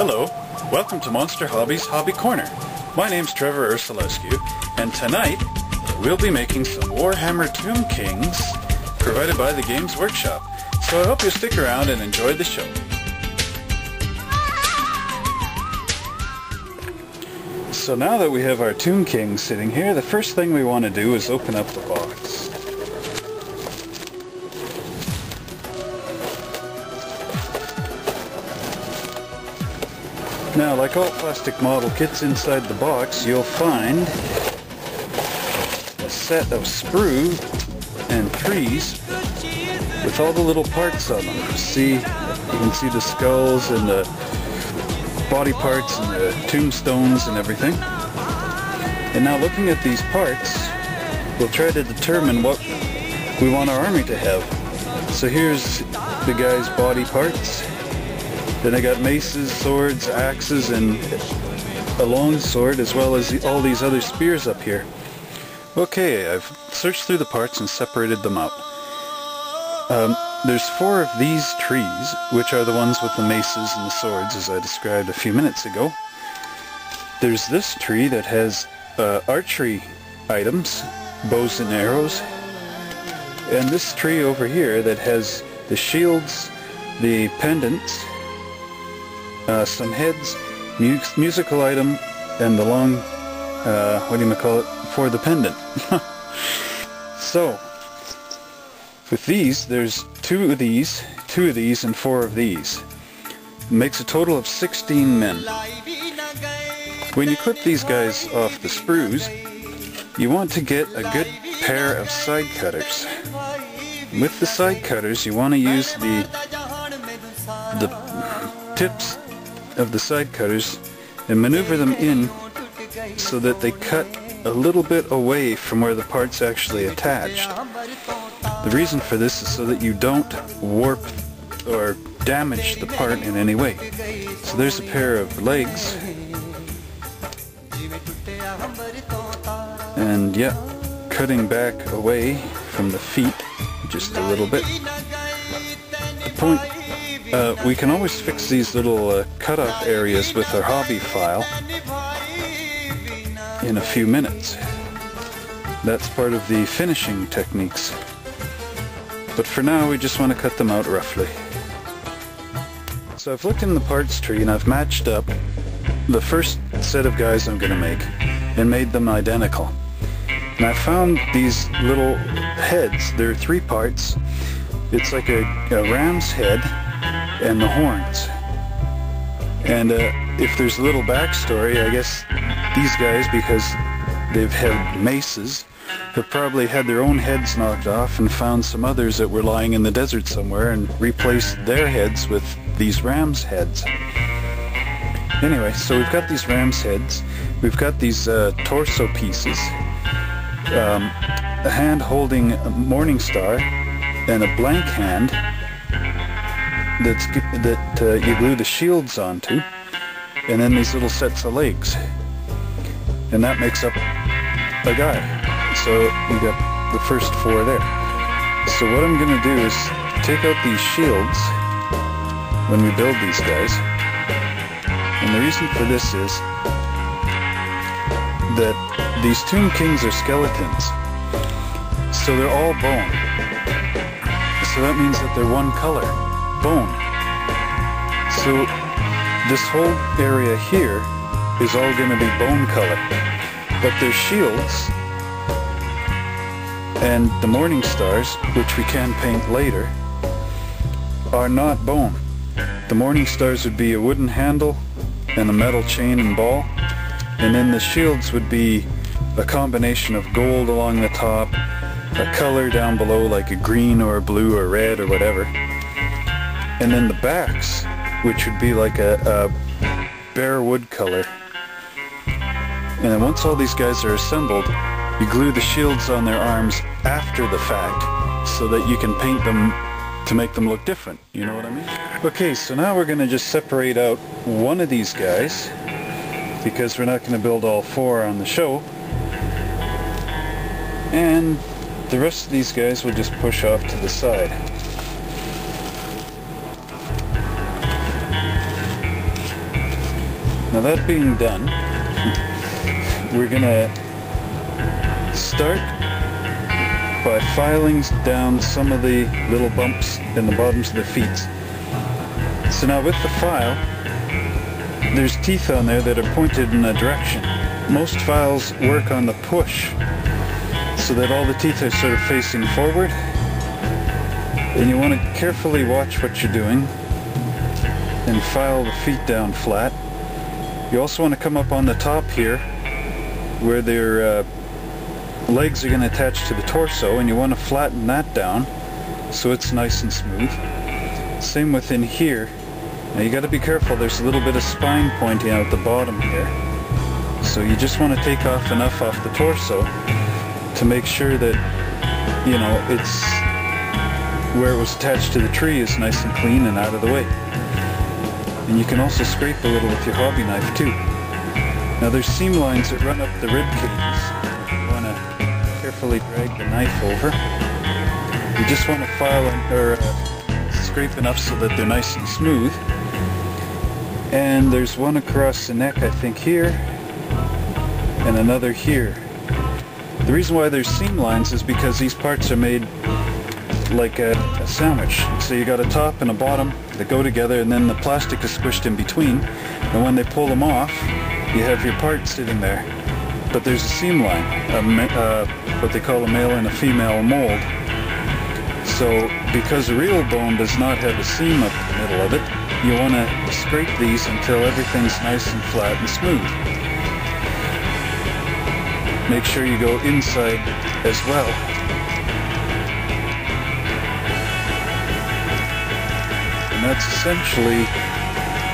Hello, welcome to Monster Hobbies Hobby Corner. My name's Trevor Ursulescu, and tonight we'll be making some Warhammer Tomb Kings provided by the Games Workshop. So I hope you stick around and enjoy the show. So now that we have our Tomb Kings sitting here, the first thing we want to do is open up the box. Now, like all plastic model kits, inside the box you'll find a set of sprue and trees with all the little parts on them. You can see the skulls and the body parts and the tombstones and everything. And now, looking at these parts, we'll try to determine what we want our army to have. So here's the guy's body parts. Then I got maces, swords, axes, and a long sword, as well as all these other spears up here. Okay, I've searched through the parts and separated them out. There's 4 of these trees, which are the ones with the maces and the swords, as I described a few minutes ago. There's this tree that has archery items, bows and arrows. And this tree over here that has the shields, the pendants, some heads, musical item, and the long, for the pendant. So, with these, there's 2 of these, 2 of these, and 4 of these. It makes a total of 16 men. When you clip these guys off the sprues, you want to get a good pair of side cutters. With the side cutters, you want to use the tips of the side cutters and maneuver them in so that they cut a little bit away from where the part's actually attached. The reason for this is so that you don't warp or damage the part in any way. So there's a pair of legs, and yeah, cutting back away from the feet just a little bit. The point, we can always fix these little cutoff areas with our hobby file in a few minutes. That's part of the finishing techniques. But for now, we just want to cut them out roughly. So I've looked in the parts tree and I've matched up the first set of guys I'm going to make and made them identical. And I found these little heads. There are 3 parts. It's like a ram's head and the horns. And if there's a little backstory, I guess these guys, because they've had maces, have probably had their own heads knocked off and found some others that were lying in the desert somewhere and replaced their heads with these ram's heads. Anyway, so we've got these ram's heads, we've got these torso pieces, a hand holding a morning star and a blank hand that you glue the shields onto, and then these little sets of legs, and that makes up a guy. So we got the first 4 there. So what I'm going to do is take out these shields when we build these guys, and the reason for this is that these Tomb Kings are skeletons, so they're all bone. So that means that they're one color, bone. So this whole area here is all going to be bone color, but their shields and the morning stars, which we can paint later, are not bone. The morning stars would be a wooden handle and a metal chain and ball, and then the shields would be a combination of gold along the top, a color down below like a green or a blue or red or whatever, and then the backs, which would be like a bare wood color. And then once all these guys are assembled, you glue the shields on their arms after the fact so that you can paint them to make them look different. You know what I mean? Okay, so now we're going to just separate out one of these guys because we're not going to build all 4 on the show. And the rest of these guys we'll just push off to the side. Now that being done, we're gonna start by filing down some of the little bumps in the bottoms of the feet. So now with the file, there's teeth on there that are pointed in a direction. Most files work on the push, so that all the teeth are sort of facing forward. And you want to carefully watch what you're doing and file the feet down flat. You also want to come up on the top here where their legs are going to attach to the torso, and you want to flatten that down so it's nice and smooth. Same within here. Now you got to be careful, there's a little bit of spine pointing out the bottom here. So you just want to take off enough off the torso to make sure that, you know, it's where it was attached to the tree is nice and clean and out of the way. And you can also scrape a little with your hobby knife too. Now there's seam lines that run up the rib cages. You want to carefully drag the knife over. You just want to file or scrape enough so that they're nice and smooth. And there's one across the neck, I think, here, and another here. The reason why there's seam lines is because these parts are made like a sandwich. So you got a top and a bottom that go together, and then the plastic is squished in between, and when they pull them off, you have your part sitting there. But there's a seam line, what they call a male and a female mold. So because a real bone does not have a seam up the middle of it, you want to scrape these until everything's nice and flat and smooth. Make sure you go inside as well. And that's essentially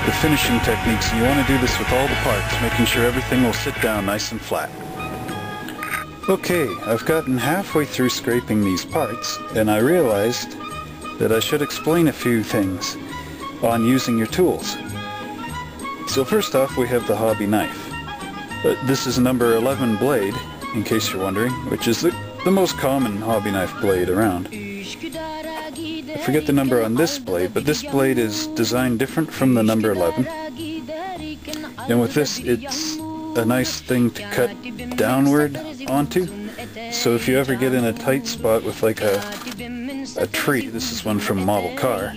the finishing techniques. And you want to do this with all the parts, making sure everything will sit down nice and flat. Okay, I've gotten halfway through scraping these parts, and I realized that I should explain a few things on using your tools. So first off, we have the hobby knife. This is a number 11 blade, in case you're wondering, which is the most common hobby knife blade around. I forget the number on this blade, but this blade is designed different from the number 11. And with this, it's a nice thing to cut downward onto. So if you ever get in a tight spot with like a tree, this is one from a model car,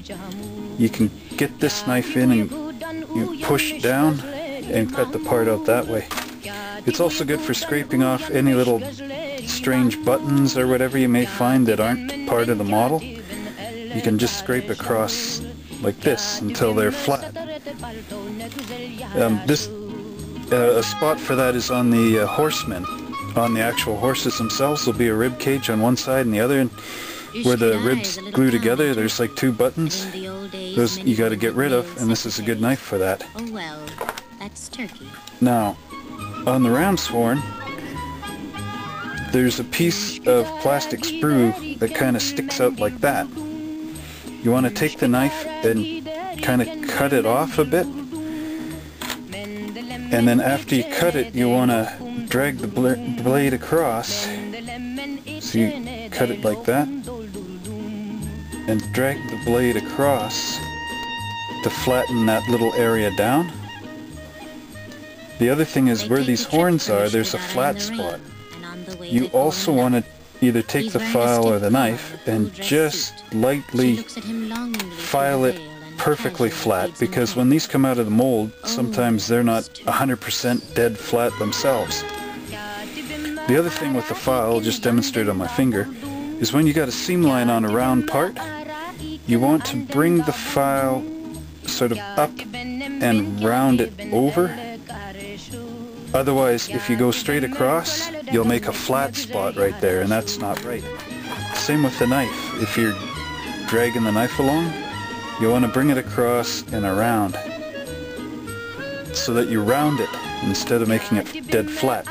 you can get this knife in and you push down and cut the part out that way. It's also good for scraping off any little strange buttons or whatever you may find that aren't part of the model. You can just scrape across like this until they're flat. A spot for that is on the horsemen. On the actual horses themselves, there'll be a rib cage on one side and the other, and where the ribs glue together, there's like two buttons. Those you got to get rid of, and this is a good knife for that. Oh well, that's turkey. Now, on the ram's horn, there's a piece of plastic sprue that kind of sticks out like that. You want to take the knife and kind of cut it off a bit, and then after you cut it, you want to drag the blade across. So you cut it like that and drag the blade across to flatten that little area down. The other thing is where these horns are, there's a flat spot. You also want to either take the file or the knife and just lightly file it perfectly flat, because when these come out of the mold, sometimes they're not 100% dead flat themselves. The other thing with the file, I'll just demonstrate on my finger, is when you got a seam line on a round part, you want to bring the file sort of up and round it over. Otherwise, if you go straight across, you'll make a flat spot right there, and that's not right. Same with the knife. If you're dragging the knife along, you want to bring it across and around so that you round it instead of making it dead flat.